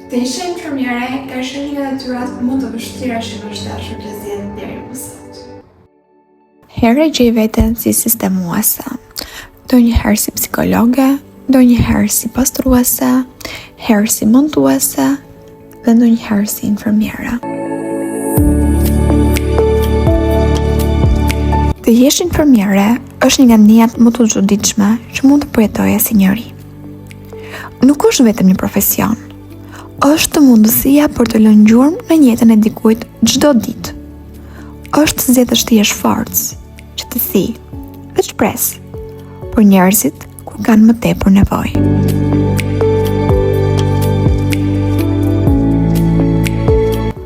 Të ishe infermiere ka qenë një nga detyrat më të vështira që më shtashur të zgjedh deri më sot. Herë gjej veten si sistemuese, ndonjëherë si psikologe, ndonjëherë si pastruese, herë si montuese dhe ndonjëherë si infermiere. Të jesh infermiere është një nga ndjenjat më të çuditshme që mund të përjetoje si njeri. Nuk është vetëm një profesion, është mundësia për të lënë gjurmë në jetën e dikujt çdo ditë. Është zgjedhësh të jesh forcë, qëtësi dhe shpresë për njerëzit kur kanë më tepër nevojë.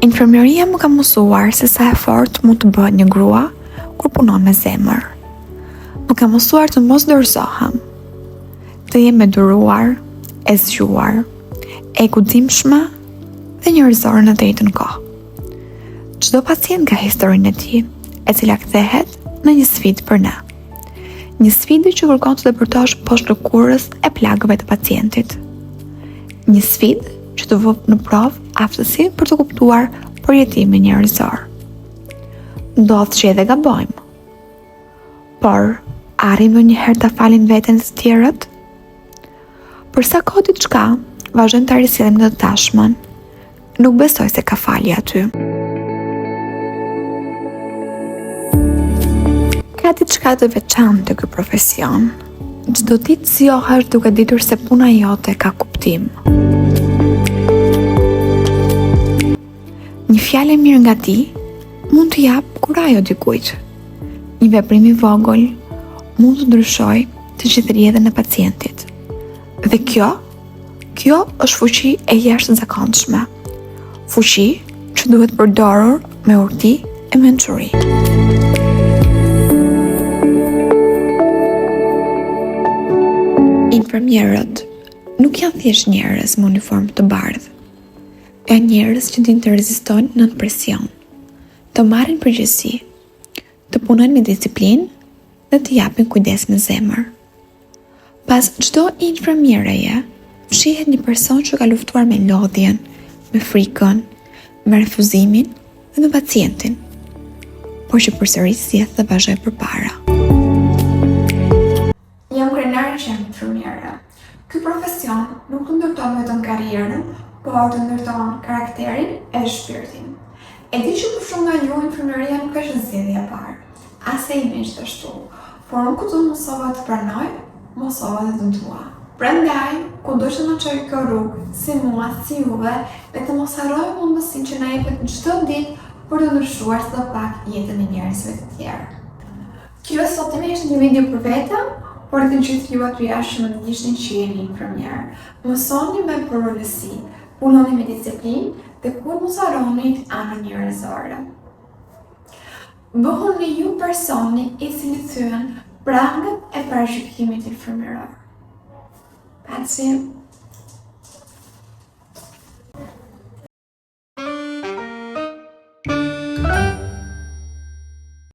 Infermieria më ka mësuar se sa e fortë mund të bëhet një grua kur punon me zemër. Më ka mësuar të mos dorëzohem, të jem e duruar, e zgjuar, e kudimshme dhe njerëzore në të njëjtën kohë. Çdo pacient ka historinë e tij, e cila kthehet në një sfidë për ne. Një sfidë që kërkon të depërtosh poshtë lëkurës e plagëve të pacientit. Një sfidë që të vë në provë aftësinë për të kuptuar përjetimin njerëzor. Ndodh që edhe gabojmë, por arrim ndonjëherë ta falim veten të tjerët? Për sa kohë diçka vazhdojmë ta risjellim në të tashmen, nuk besoj se ka falje aty. Ka diçka të veçantë te ky profesion. Çdo ditë zgjohesh duke ditur se puna jote ka kuptim. Një fjalë mirë nga ti mund të jap kurajo dikujt. Një veprim i vogël mund të ndryshojë të gjithë rrjedhën e pacientit. Dhe kjo është fuqi e jashtëzakonshme. Fuqi që duhet përdorur me urti e mençuri. Infermierët nuk janë thjesht njerëz me uniformë të bardhë. Janë njerëz që dinë të rezistojnë nën presion, të marrin përgjegjësi, të punojnë me disiplinë dhe të japin kujdes me zemër. Pas çdo infermiereje, fshihet një person që ka luftuar me lodhjen, me frikën, me refuzimin dhe me pacientin, por që përsëri sjell dhe vazhdoi përpara. Jam krenar që jam infermiere. Ky profesion nuk të ndërton vetëm karrierën, por të ndërton karakterin e shpirtin. E di që për shumë nga ju infermieria nuk është zgjedhja e parë, as e imi ashtu, por unë ku të mësova të pranoj, mësova dhe të dua. Prandaj, kudo që na çojë kjo rrugë, si mua, si juve, le të mos harrojmë mundësinë që na jepet çdo ditë për të ndryshuar së pak jetën e njerëzve të tjerë. Kjo sotimi është një video për vete, por të gjithë ju aty jashtë që më ndihni që jeni infermier. Mësoni me përvollësi, punoni me disiplinë dhe kur mos harroni anën njerëzore. Bëhuni ju personi i cili thyen prangët e parashikimit infermieror. That's it.